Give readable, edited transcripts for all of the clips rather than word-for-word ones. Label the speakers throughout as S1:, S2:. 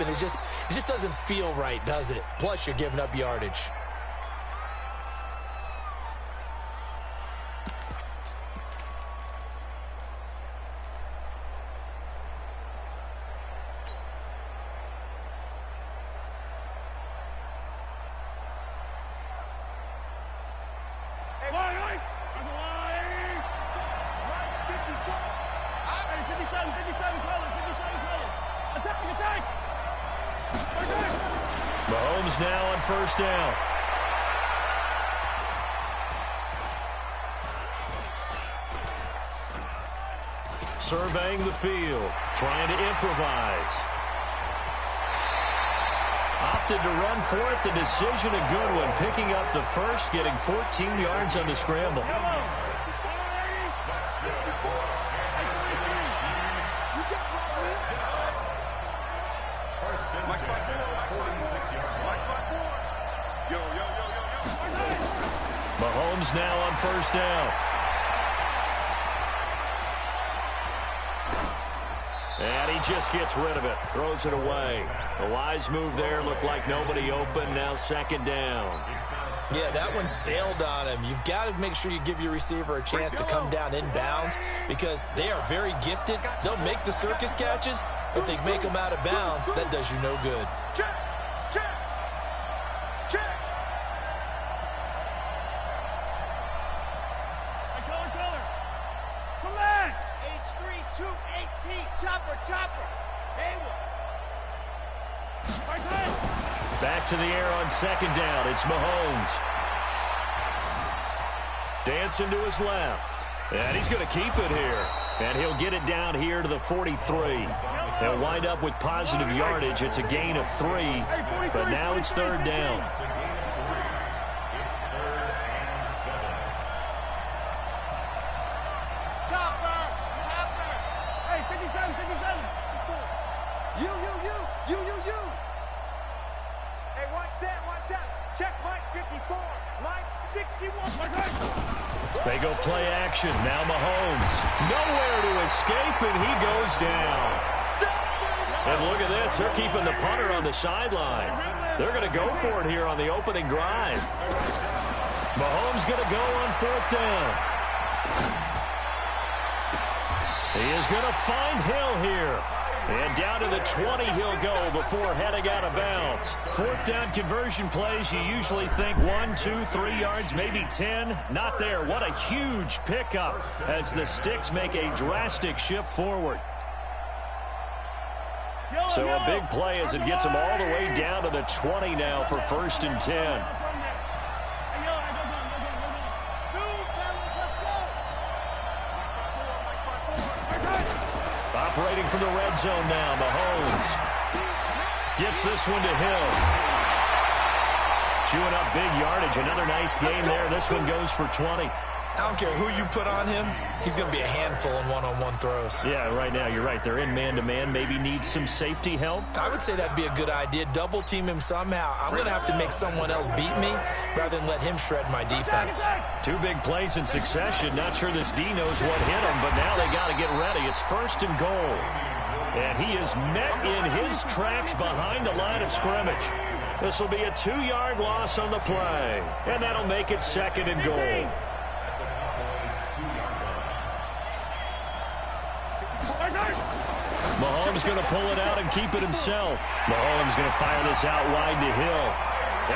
S1: happen. It just doesn't feel right, does it? Plus, you're giving up yardage.
S2: Mahomes now on first down. Surveying the field, trying to improvise. Opted to run for it. The decision a good one. Picking up the first, getting 14 yards on the scramble. Mahomes now on first down. And he just gets rid of it. Throws it away. A wise move there. Looked like nobody open. Now second down.
S1: Yeah, that one sailed on him. You've got to make sure you give your receiver a chance to come down inbounds because they are very gifted. They'll make the circus catches, but they make them out of bounds. That does you no good.
S2: Back to the air on second down. It's Mahomes. Dancing to his left. And he's going to keep it here. And he'll get it down here to the 43. He'll wind up with positive yardage. It's a gain of 3. But now it's third down. They go play action. Now Mahomes. Nowhere to escape, and he goes down. And look at this. They're keeping the punter on the sideline. They're going to go for it here on the opening drive. Mahomes going to go on fourth down. He is going to find Hill here. And down to the 20 he'll go before heading out of bounds. Fourth down conversion plays, you usually think 1, 2, 3 yards, maybe 10. Not there. What a huge pickup as the Sticks make a drastic shift forward. So a big play as it gets them all the way down to the 20 now for first and 10. Operating from the red zone now, Mahomes gets this one to Hill. Chewing up big yardage. Another nice game there. This one goes for 20.
S1: I don't care who you put on him. He's going to be a handful in one-on-one throws.
S2: Yeah, right now, you're right. They're in man-to-man. Maybe need some safety help.
S1: I would say that'd be a good idea. Double team him somehow. I'm going to have to make someone else beat me rather than let him shred my defense.
S2: 2 big plays in succession. Not sure this D knows what hit him, but now they got to get ready. It's first and goal. And he is met in his tracks behind the line of scrimmage. This will be a 2-yard loss on the play. And that'll make it second and goal. Mahomes going to pull it out and keep it himself. Mahomes going to fire this out wide to Hill.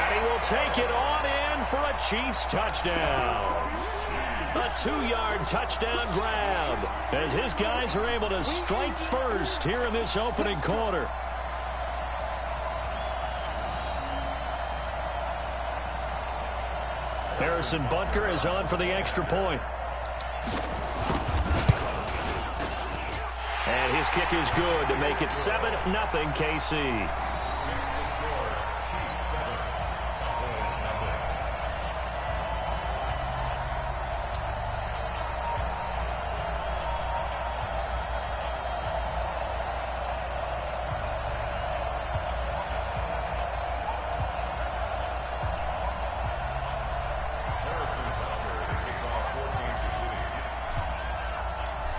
S2: And he will take it on in for a Chiefs touchdown. A 2-yard touchdown grab as his guys are able to strike first here in this opening quarter. Harrison Butker is on for the extra point. And his kick is good to make it 7-0 KC.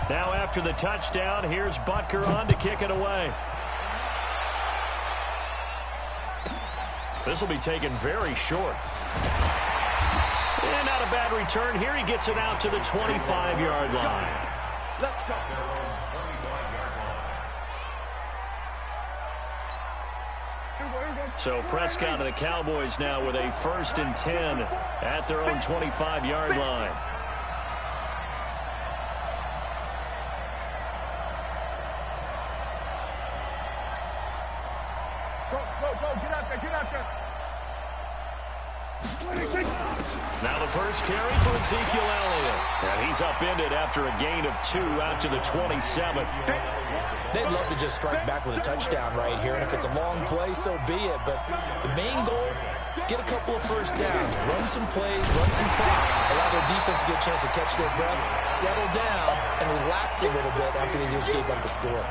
S2: Now after the touchdown, here's Butker on to kick it away. This will be taken very short. And not a bad return here. He gets it out to the 25-yard line.
S3: Let's go.
S2: So Prescott and the Cowboys now with a 1st and 10 at their own 25-yard line.
S3: Go, get out there.
S2: Now the first carry for Ezekiel Elliott. And he's upended after a gain of 2 out to the 27.
S1: They'd love to just strike back with a touchdown right here, and if it's a long play, so be it. But the main goal, get a couple of first downs, run some plays, run some clock, allow their defense to get a chance to catch their breath, settle down, and relax a little bit after they just gave up a score.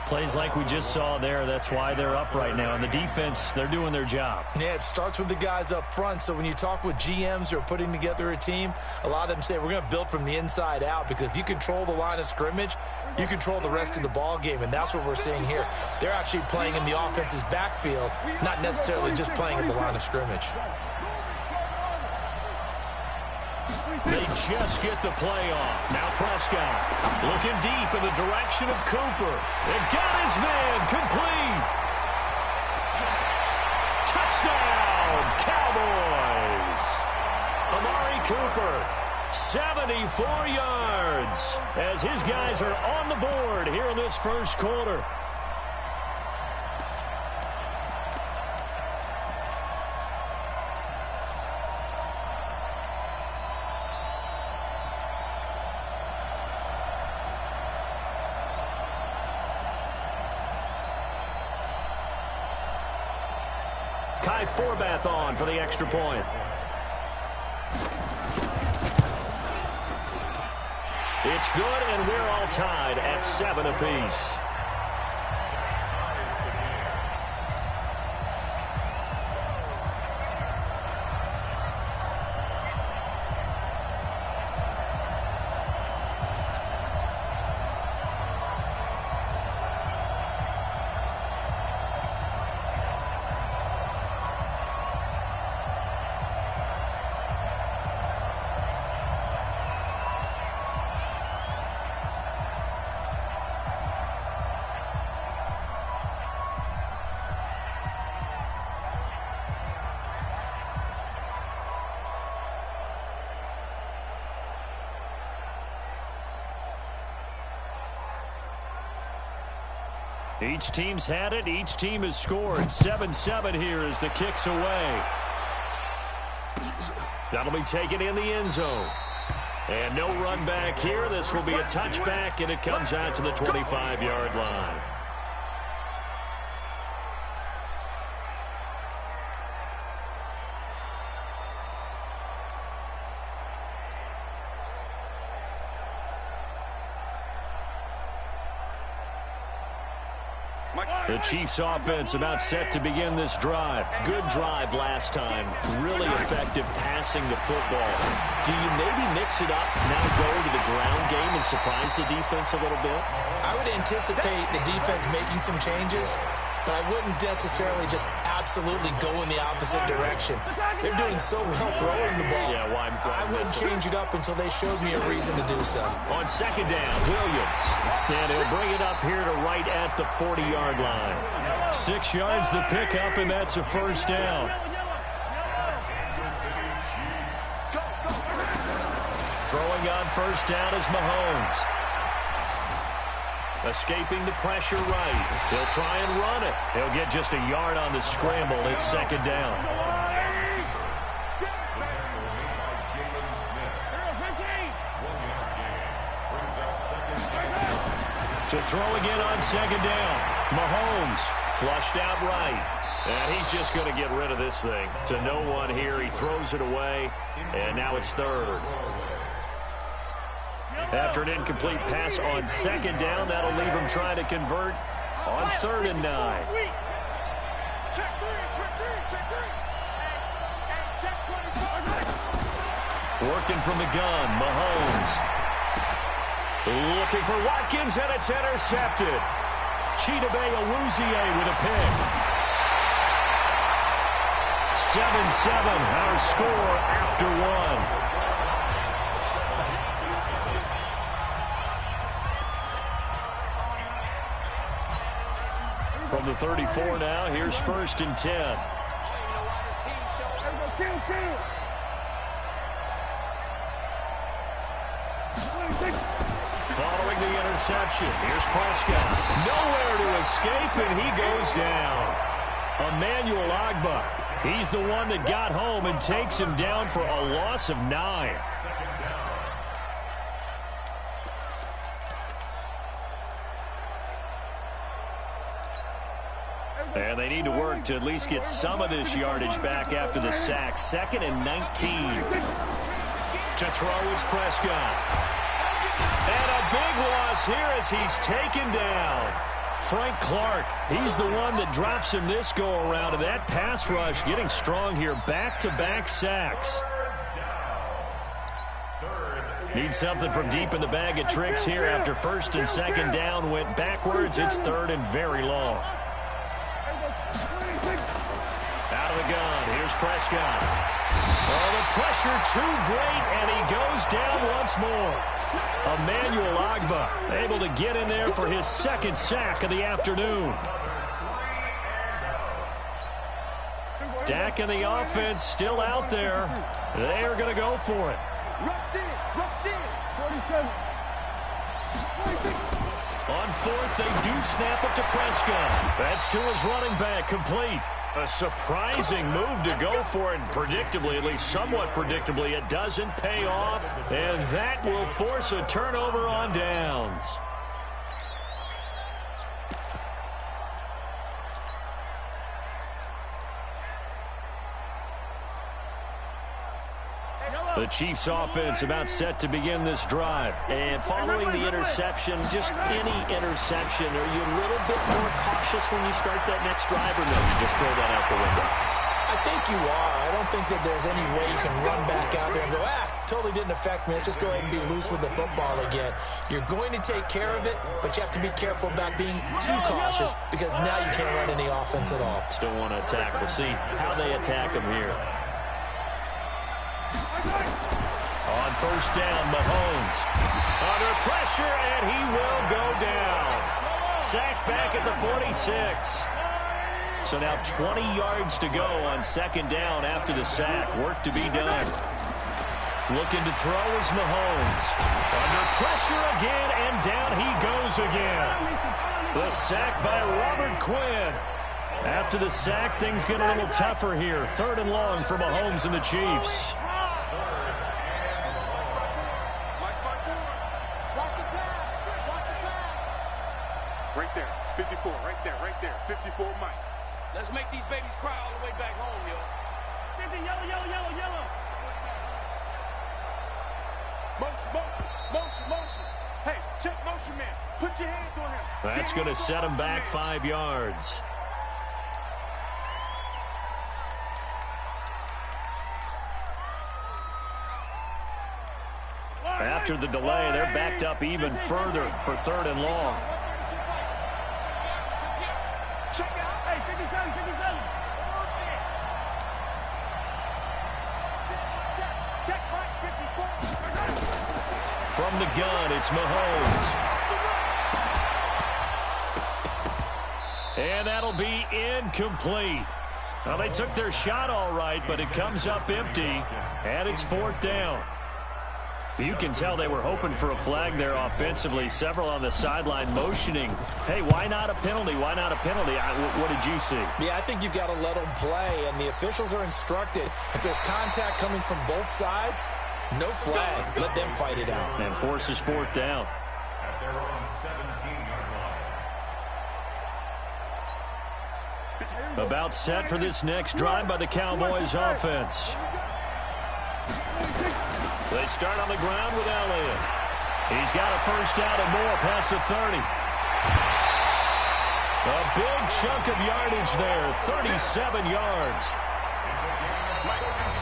S2: Plays like we just saw there, that's why they're up right now. And the defense, they're doing their job.
S1: Yeah, it starts with the guys up front. So when you talk with GMs who are putting together a team, a lot of them say we're going to build from the inside out, because if you control the line of scrimmage, you control the rest of the ball game, and that's what we're seeing here. They're actually playing in the offense's backfield, not necessarily just playing at the line of scrimmage.
S2: They just get the play off. Now Prescott looking deep in the direction of Cooper. And got his man complete. Touchdown, Cowboys. Amari Cooper, 74 yards, as his guys are on the board here in this first quarter. Kai Forbath on for the extra point. It's good, and we're all tied at 7 apiece. Each team's had it. Each team has scored. 7-7 here as the kick's away. That'll be taken in the end zone. And no run back here. This will be a touchback, and it comes out to the 25-yard line. The Chiefs offense about set to begin this drive. Good drive last time. Really effective passing the football. Do you maybe mix it up, now go to the ground game and surprise the defense a little bit?
S1: I would anticipate the defense making some changes, but I wouldn't necessarily just absolutely go in the opposite direction. They're doing so well throwing the ball.
S2: Yeah, well,
S1: I wouldn't change it up until they showed me a reason to do so.
S2: On second down, Williams. And he'll bring it up here to right at the 40-yard line. 6 yards the pickup, and that's a first down. Throwing on first down is Mahomes. Escaping the pressure right. He'll try and run it. He'll get just a yard on the scramble. It's second down. To throw again on second down. Mahomes flushed out right. And he's just going to get rid of this thing. To no one here. He throws it away. And now it's third. After an incomplete pass on second down, that'll leave him trying to convert on 3rd and 9. Working from the gun, Mahomes. Looking for Watkins, and it's intercepted. Chidobe Awuzie with a pick. 7-7, our score after one. From the 34 now, here's 1st and 10. Following the interception, here's Prescott. Nowhere to escape, and he goes down. Emmanuel Ogbah, he's the one that got home and takes him down for a loss of 9. And they need to work to at least get some of this yardage back after the sack. 2nd and 19. To throw is Prescott. And a big loss here as he's taken down. Frank Clark, he's the one that drops him this go-around. And that pass rush getting strong here. Back-to-back sacks. Need something from deep in the bag of tricks here after 1st and 2nd down went backwards. It's 3rd and very long. Out of the gun, here's Prescott. Oh, the pressure too great, and he goes down once more. Emmanuel Ogbah able to get in there for his 2nd sack of the afternoon. Dak and the offense still out there. They are going to go for it. On 4th, they do snap it to Prescott. That's to his running back, complete. A surprising move to go for it. Predictably, at least somewhat predictably, it doesn't pay off. And that will force a turnover on downs. The Chiefs offense about set to begin this drive. And following the interception, just any interception, are you a little bit more cautious when you start that next drive, or no, you just throw that out the window?
S1: I think you are. I don't think that there's any way you can run back out there and go, totally didn't affect me. Let's just go ahead and be loose with the football again. You're going to take care of it, but you have to be careful about being too cautious because now you can't run any offense at all.
S2: Still want to attack. We'll see how they attack him here. On 1st down, Mahomes. Under pressure, and he will go down. Sacked back at the 46. So now 20 yards to go on 2nd down after the sack. Work to be done. Looking to throw is Mahomes. Under pressure again, and down he goes again. The sack by Robert Quinn. After the sack, things get a little tougher here. 3rd and long for Mahomes and the Chiefs.
S3: Right there, 54, right there, 54 Mike.
S4: Let's make these babies cry all the way back home, yo. 50, yellow. Motion. Hey, check motion, man. Put your hands on him.
S2: That's going to set him back 5 yards. After the delay, they're backed up even further for 3rd and long.
S3: Hey, 57. Check, Mike, 54.
S2: From the gun, it's Mahomes. And that'll be incomplete. Well, they took their shot all right, but it comes up empty, and it's 4th down. You can tell they were hoping for a flag there offensively. Several on the sideline motioning. Hey, why not a penalty? Why not a penalty? What did you see?
S1: Yeah, I think you've got to let them play, and the officials are instructed. If there's contact coming from both sides, no flag. Let them fight it out.
S2: And forces 4th down.
S5: At their own 17-yard line.
S2: About set for this next drive by the Cowboys offense. They start on the ground with Elliott. He's got a 1st down and more past the 30. A big chunk of yardage there, 37 yards.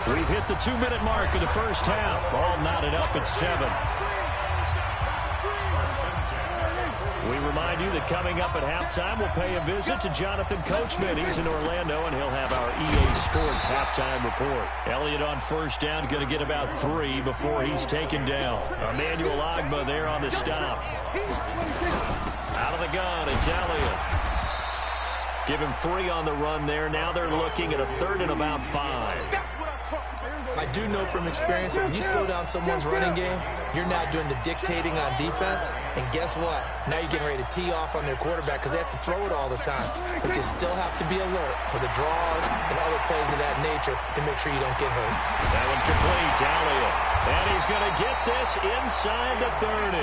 S2: We've hit the 2-minute mark of the 1st half. All knotted up at 7. We remind you that coming up at halftime, we'll pay a visit to Jonathan Coachman. He's in Orlando, and he'll have our EA Sports halftime report. Elliott on first down, going to get about 3 before he's taken down. Emmanuel Ogbah there on the stop. Out of the gun, it's Elliott. Give him 3 on the run there. Now they're looking at a 3rd and about 5.
S1: I do know from experience that when you slow down someone's running game, you're now doing the dictating on defense. And guess what? Now you're getting ready to tee off on their quarterback because they have to throw it all the time. But you still have to be alert for the draws and other plays of that nature to make sure you don't get hurt.
S2: That one complete, Elliott. And he's going to get this inside the 30.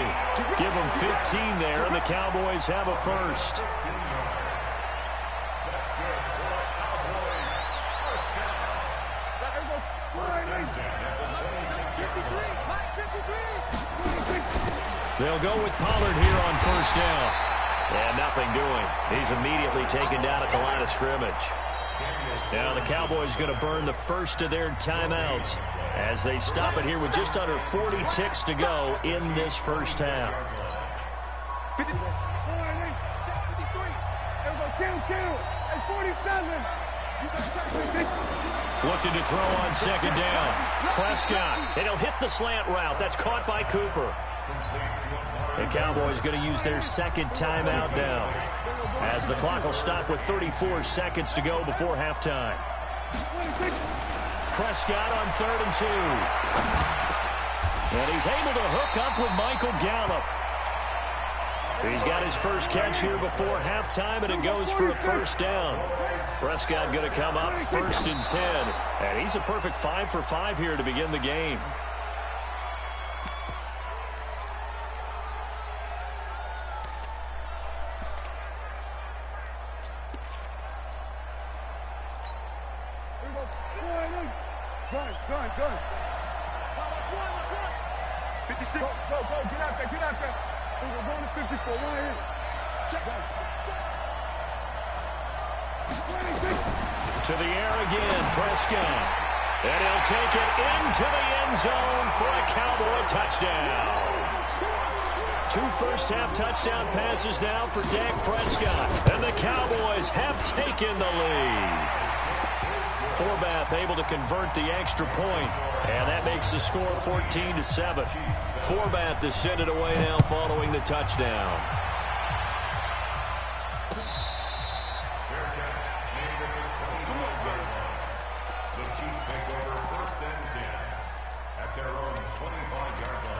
S2: Give him 15 there, and the Cowboys have a first. They'll go with Pollard here on first down. And nothing doing. He's immediately taken down at the line of scrimmage. Now the Cowboys going to burn the first of their timeouts as they stop it here with just under 40 ticks to go in this first half. Looking to throw on second down. Prescott, and he'll hit the slant route. That's caught by Cooper. The Cowboys going to use their second timeout now, as the clock will stop with 34 seconds to go before halftime. Prescott on 3rd and 2. And he's able to hook up with Michael Gallup. He's got his first catch here before halftime, and it goes for a first down. Prescott going to come up 1st and 10. And he's a perfect 5 for 5 here to begin the game.
S3: Go. 56. Go. Get out there. We're going to 54. Right here. Check.
S2: To the air again, Prescott. And he'll take it into the end zone for a Cowboy touchdown. 2 first-half touchdown passes now for Dak Prescott. And the Cowboys have taken the lead. Forbath able to convert the extra point, and that makes the score 14-7. Forbath to send it away now following the touchdown.
S5: The Chiefs take over 1st and 10 at their own 25-yard line.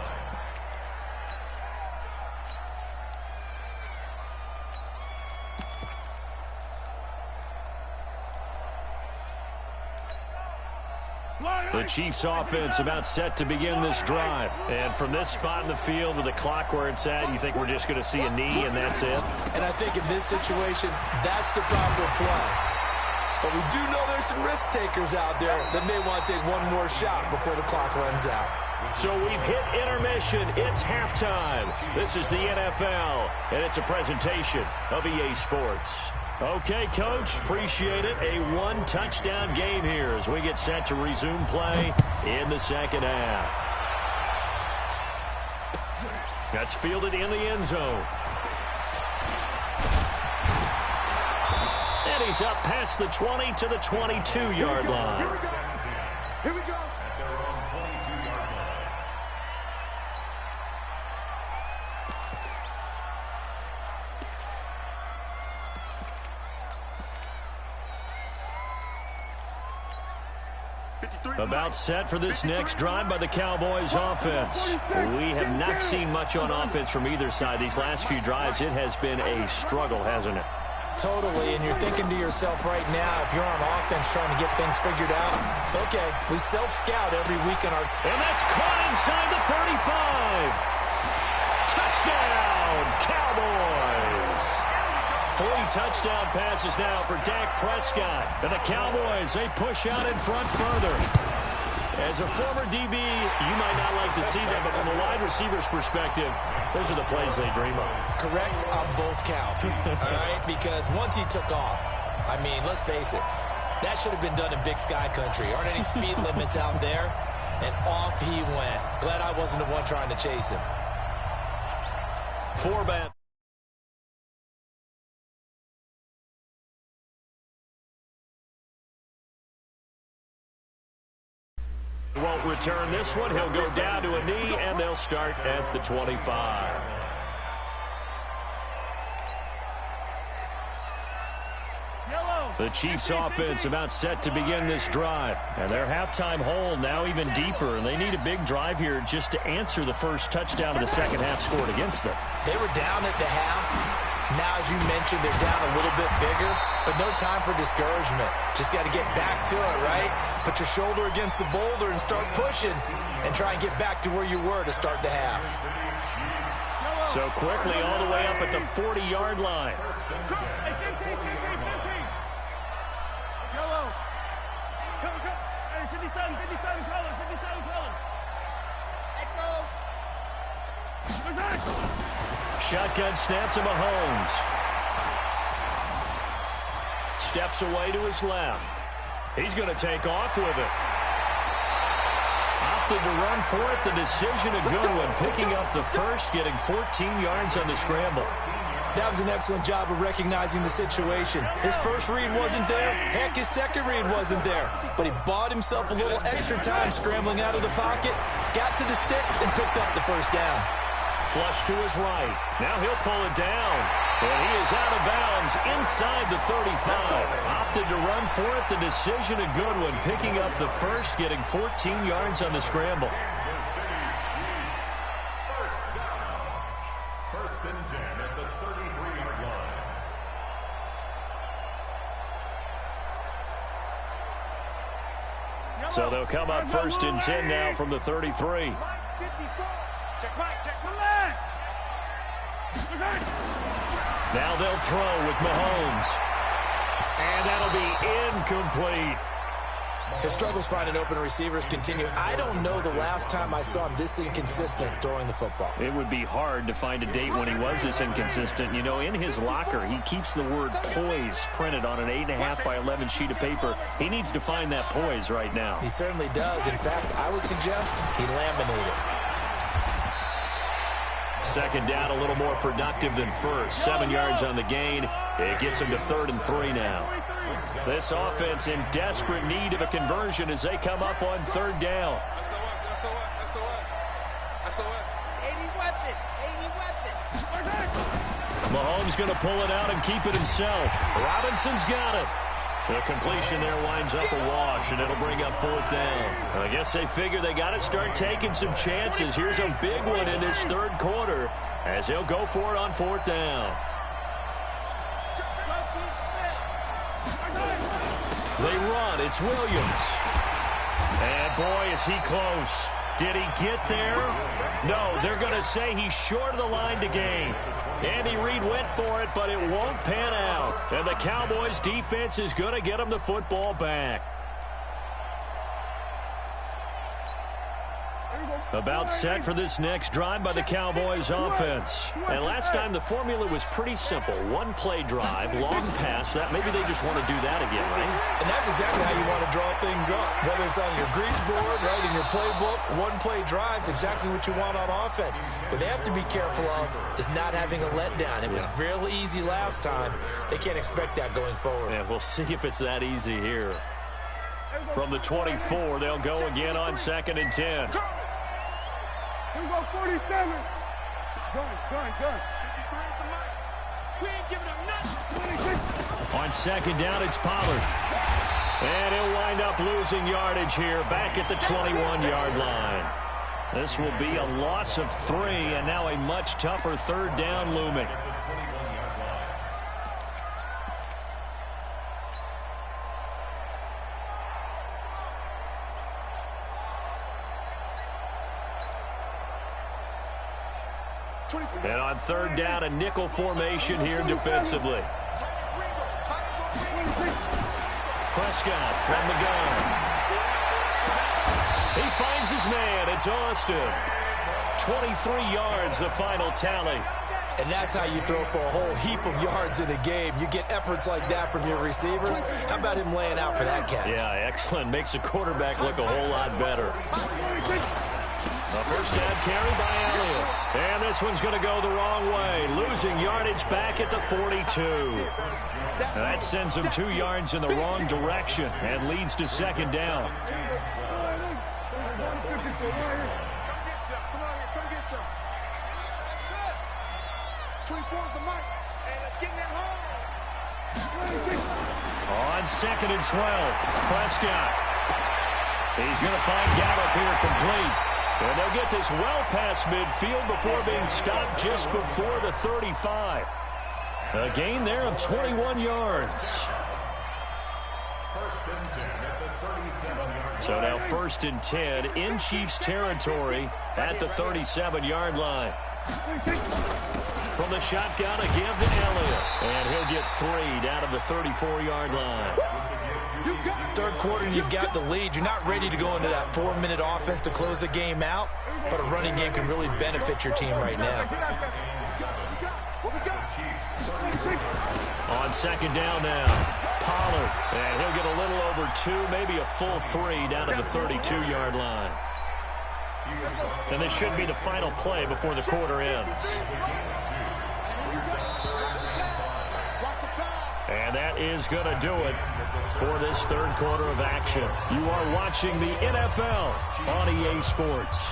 S2: The Chiefs offense about set to begin this drive. And from this spot in the field with the clock where it's at, you think we're just going to see a knee and that's it?
S1: And I think in this situation, that's the proper play. But we do know there's some risk takers out there that may want to take one more shot before the clock runs out.
S2: So we've hit intermission. It's halftime. This is the NFL, and it's a presentation of EA Sports. Okay, Coach, appreciate it. A 1-touchdown game here as we get set to resume play in the second half. That's fielded in the end zone. And he's up past the 20 to the 22-yard line.
S3: Here we go.
S5: At their own 22-yard line.
S2: About set for this next drive by the Cowboys offense. We have not seen much on offense from either side. These last few drives, it has been a struggle, hasn't it?
S1: Totally, and you're thinking to yourself right now, if you're on offense trying to get things figured out, okay, we self-scout every week in our...
S2: And that's caught inside the 35. Touchdown, Cowboys. 3 touchdown passes now for Dak Prescott. And the Cowboys, they push out in front further. As a former DB, you might not like to see that, but from a wide receiver's perspective, those are the plays they dream of.
S1: Correct on both counts, all right? Because once he took off, I mean, let's face it, that should have been done in Big Sky Country. Aren't any speed limits out there? And off he went. Glad I wasn't the one trying to chase him.
S2: Forbath. Won't return this one. He'll go down to a knee, and they'll start at the 25. The Chiefs offense about set to begin this drive. And their halftime hole now even deeper. And they need a big drive here just to answer the first touchdown of the second half scored against them.
S1: They were down at the half. Now, as you mentioned, they're down a little bit bigger. But no time for discouragement. Just got to get back to it, right? Put your shoulder against the boulder and start pushing. And try and get back to where you were to start the half.
S2: So quickly all the way up at the 40-yard line. Shotgun snap to Mahomes. Steps away to his left. He's going to take off with it. Opted to run for it. The decision a good one. Picking up the first, getting 14 yards on the scramble.
S1: That was an excellent job of recognizing the situation. His first read wasn't there. Heck, his second read wasn't there. But he bought himself a little extra time scrambling out of the pocket, got to the sticks, and picked up the first down.
S2: Flush to his right. Now he'll pull it down. And he is out of bounds inside the 35. Opted to run for it. The decision a good one. Picking up the first, getting 14 yards on the scramble.
S5: First and 10 at the 33-yard line.
S2: So they'll come up first and 10 now from the 33. Now they'll throw with Mahomes. And that'll be incomplete.
S1: His struggles finding open receivers continue. I don't know the last time I saw him this inconsistent throwing the football.
S2: It would be hard to find a date when he was this inconsistent. You know, in his locker, he keeps the word poise printed on an 8.5 by 11 sheet of paper. He needs to find that poise right now.
S1: He certainly does. In fact, I would suggest he laminated.
S2: Second down, a little more productive than first. 7 yards on the gain. It gets him to 3rd and 3 now. This offense in desperate need of a conversion as they come up on 3rd down. Mahomes going to pull it out and keep it himself. Robinson's got it. The completion there winds up a wash, and it'll bring up 4th down. I guess they figure they got to start taking some chances. Here's a big one in this 3rd quarter as he'll go for it on 4th down. They run. It's Williams. And, boy, is he close. Did he get there? No, they're going to say he's short of the line to gain. Andy Reid went for it, but it won't pan out. And the Cowboys' defense is going to get him the football back. About set for this next drive by the Cowboys offense. And last time the formula was pretty simple. One play drive, long pass. That maybe they just want to do that again, right?
S1: And that's exactly how you want to draw things up. Whether it's on your grease board, right, in your playbook, one play drive's exactly what you want on offense. What they have to be careful of is not having a letdown. It was real easy last time. They can't expect that going forward.
S2: Yeah, we'll see if it's that easy here. From the 24, they'll go again on 2nd and 10.
S3: Here we go, 47. Gun.
S4: We ain't giving up nothing.
S2: On 2nd down, it's Pollard. And he'll wind up losing yardage here back at the 21-yard line. This will be a loss of 3, and now a much tougher 3rd down looming. And on 3rd down, a nickel formation here defensively. Prescott from the gun. He finds his man. It's Austin. 23 yards, the final tally.
S1: And that's how you throw for a whole heap of yards in a game. You get efforts like that from your receivers. How about him laying out for that catch?
S2: Yeah, excellent. Makes the quarterback look a whole lot better. A first down carry by Elliott. And this one's going to go the wrong way. Losing yardage back at the 42. That sends him 2 yards in the wrong direction and leads to 2nd down.
S3: 54, right here. Come get some. Come on here, come get some. 24's the mic. Hey, let's get in that hole.
S2: On 2nd and 12, Prescott. He's going to find Gallup here complete. And they'll get this well past midfield before being stopped just before the 35. A gain there of 21 yards.
S5: First and 10 at the 37-yard.
S2: So now 1st and 10 in Chiefs territory at the 37-yard line. From the shotgun, a give to Elliott. And he'll get 3 down to the 34-yard line.
S1: Third quarter, and you've got the lead. You're not ready to go into that 4-minute offense to close the game out, but a running game can really benefit your team right now.
S2: On 2nd down now, Pollard. And he'll get a little over 2, maybe a full 3 down to the 32-yard line. And this should be the final play before the quarter ends. And that is going to do it for this third quarter of action. You are watching the NFL on EA Sports.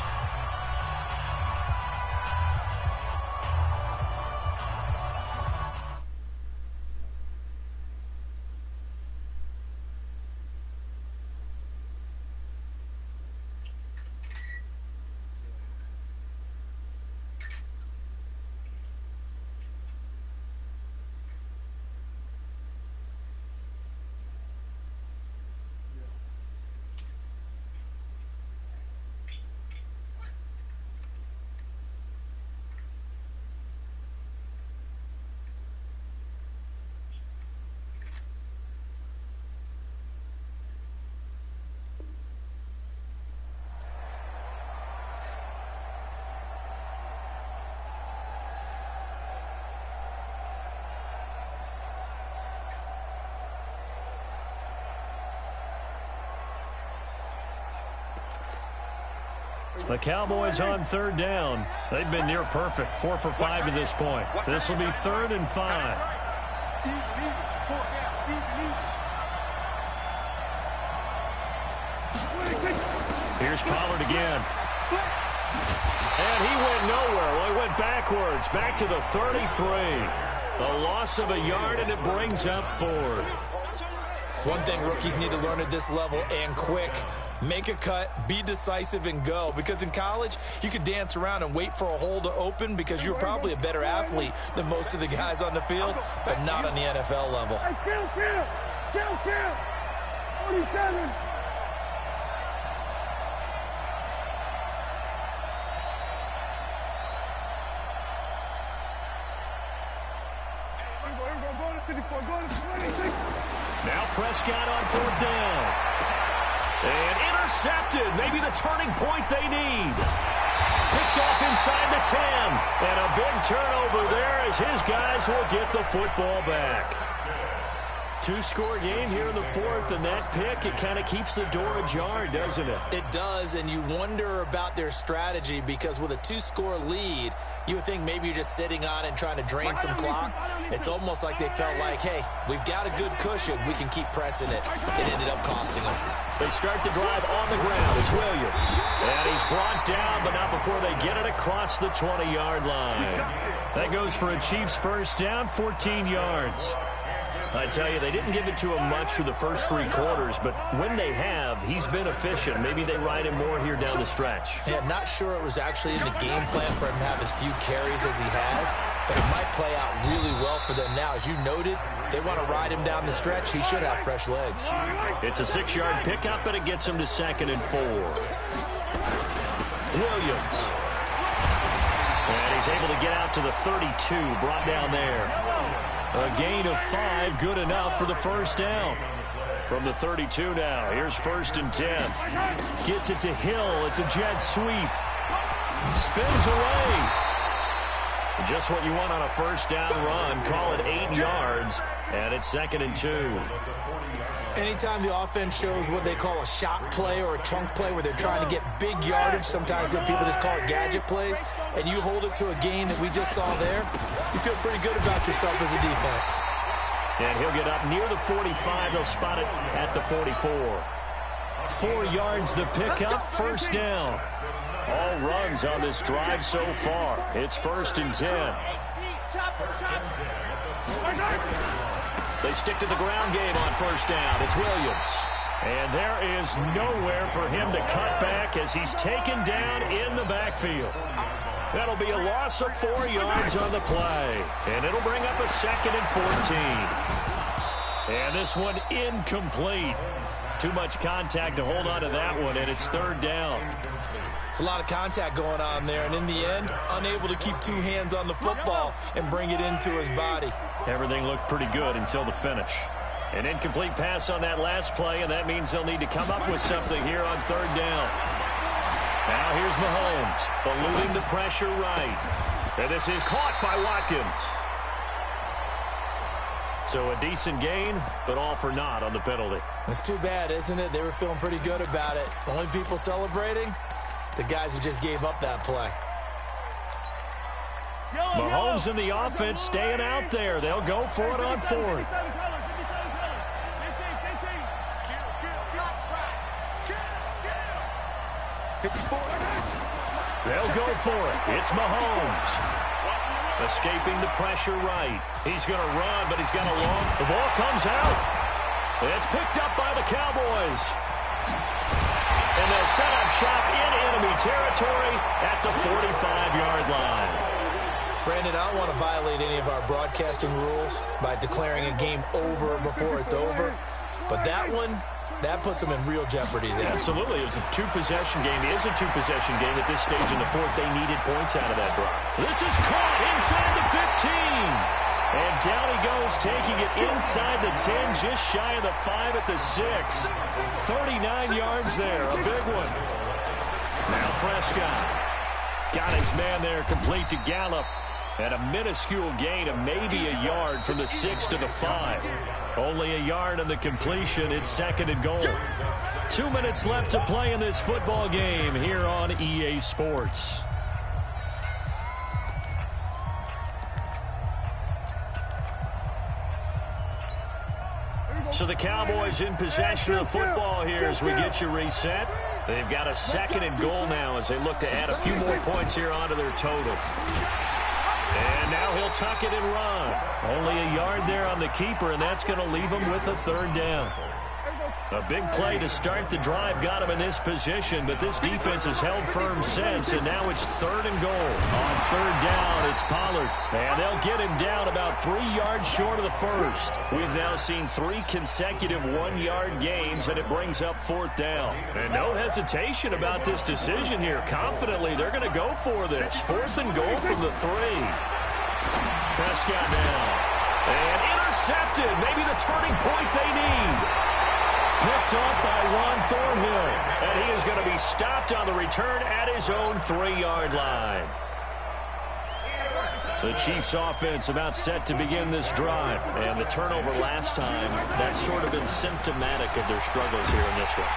S2: The Cowboys on 3rd down. They've been near perfect, 4 for 5 to this point. This will be 3rd and 5. Here's Pollard again. And he went nowhere. Well, he went backwards, back to the 33. A loss of a yard, and it brings up 4th.
S1: One thing rookies need to learn at this level, and quick, make a cut, be decisive, and go. Because in college, you could dance around and wait for a hole to open because you're probably a better athlete than most of the guys on the field, but not on the NFL level.
S3: Hey, kill. 47.
S2: Now Prescott on 4th down. And intercepted. Maybe the turning point they need. Picked off inside the 10. And a big turnover there as his guys will get the football back. 2-score game here in the 4th, and that pick, it kind of keeps the door ajar, doesn't it?
S1: It does, and you wonder about their strategy because with a 2-score lead, you would think maybe you're just sitting on and trying to drain some clock. It's almost like they felt like, hey, we've got a good cushion. We can keep pressing it. It ended up costing them.
S2: They start the drive on the ground. It's Williams. And he's brought down, but not before they get it across the 20-yard line. That goes for a Chiefs first down, 14 yards. I tell you, they didn't give it to him much for the first 3 quarters, but when they have, he's been efficient. Maybe they ride him more here down the stretch.
S1: Yeah, not sure it was actually in the game plan for him to have as few carries as he has, but it might play out really well for them now. As you noted, if they want to ride him down the stretch, he should have fresh legs.
S2: It's a 6-yard pickup, and it gets him to 2nd and 4. Williams. And he's able to get out to the 32, brought down there. A gain of 5, good enough for the first down. From the 32 now, here's 1st and 10. Gets it to Hill, it's a jet sweep. Spins away. Just what you want on a first down run. Call it 8 yards, and it's 2nd and 2.
S1: Anytime the offense shows what they call a shot play or a chunk play where they're trying to get big yardage, sometimes people just call it gadget plays, and you hold it to a gain that we just saw there, you feel pretty good about yourself as a defense.
S2: And he'll get up near the 45. They'll spot it at the 44. 4 yards the pickup, first down. All runs on this drive so far. It's 1st and 10. They stick to the ground game on 1st down. It's Williams. And there is nowhere for him to cut back as he's taken down in the backfield. That'll be a loss of 4 yards on the play. And it'll bring up a 2nd and 14. And this one incomplete. Too much contact to hold on to that one, and it's 3rd down.
S1: It's a lot of contact going on there, and in the end, unable to keep 2 hands on the football and bring it into his body.
S2: Everything looked pretty good until the finish. An incomplete pass on that last play, and that means they'll need to come up with something here on 3rd down. Now here's Mahomes, eluding the pressure right. And this is caught by Watkins. So a decent gain, but all for naught on the penalty.
S1: It's too bad, isn't it? They were feeling pretty good about it. The only people celebrating, the guys who just gave up that play.
S2: Mahomes and the offense staying out there. They'll go for it on 4th. They'll go for it. It's Mahomes. Escaping the pressure right. He's going to run, but he's got a long. The ball comes out. It's picked up by the Cowboys. And they'll set up shop in enemy territory at the 45-yard line.
S1: Brandon, I don't want to violate any of our broadcasting rules by declaring a game over before it's over. But that one, that puts them in real jeopardy there.
S2: Absolutely. It was a 2-possession game. It is a 2-possession game at this stage in the 4th. They needed points out of that drive. This is caught inside the 15. And down he goes, taking it inside the 10, just shy of the 5 at the 6. 39 yards there, a big one. Now Prescott got his man there, complete to Gallup. And a minuscule gain of maybe a yard from the 6 to the 5. Only a yard on the completion. It's 2nd and goal. 2 minutes left to play in this football game here on EA Sports. So the Cowboys in possession of the football here as we get you reset. They've got a 2nd and goal now as they look to add a few more points here onto their total. And now he'll tuck it and run. Only a yard there on the keeper, and that's going to leave him with a 3rd down. A big play to start the drive got him in this position, but this defense has held firm since, and now it's 3rd and goal. On 3rd down, it's Pollard. And they'll get him down about 3 yards short of the 1st. We've now seen 3 consecutive 1-yard gains, and it brings up 4th down. And no hesitation about this decision here. Confidently, they're going to go for this. 4th and goal from the 3. Prescott now. And intercepted. Maybe the turning point they need. Picked off by Juan Thornhill. And he is going to be stopped on the return at his own 3-yard line. The Chiefs offense about set to begin this drive. And the turnover last time, that's sort of been symptomatic of their struggles here in this one.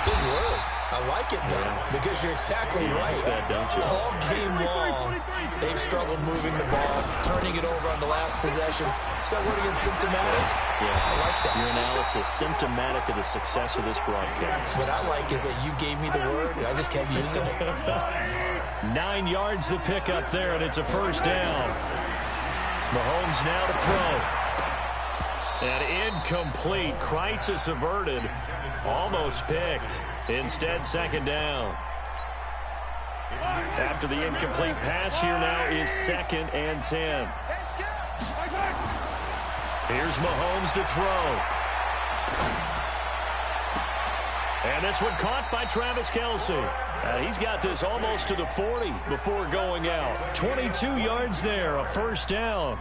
S1: Good word. I like it, though, because you're exactly right.
S2: That, don't you?
S1: All game long, they've struggled moving the ball, turning it over on the last possession. Is that word again, symptomatic?
S2: Yeah,
S1: I like that.
S2: Your analysis, symptomatic of the success of this broadcast.
S1: What I like is that you gave me the word, and I just kept using it.
S2: 9 yards the pick up there, and it's a 1st down. Mahomes now to throw. And incomplete. Crisis averted. Almost picked. Instead, 2nd down. After the incomplete pass, here now is 2nd and 10. Here's Mahomes to throw. And this one caught by Travis Kelce. He's got this almost to the 40 before going out. 22 yards there, a 1st down.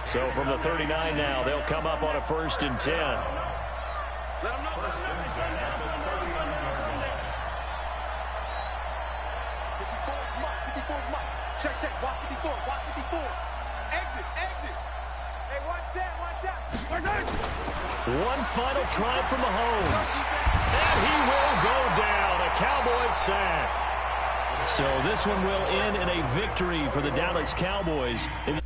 S2: So from the 39 now, they'll come up on a 1st and 10.
S3: Check, watch 54, watch 54. Exit. Hey, watch that.
S2: One final try from Mahomes. And he will go down. A Cowboys sack. So this one will end in a victory for the Dallas Cowboys. If you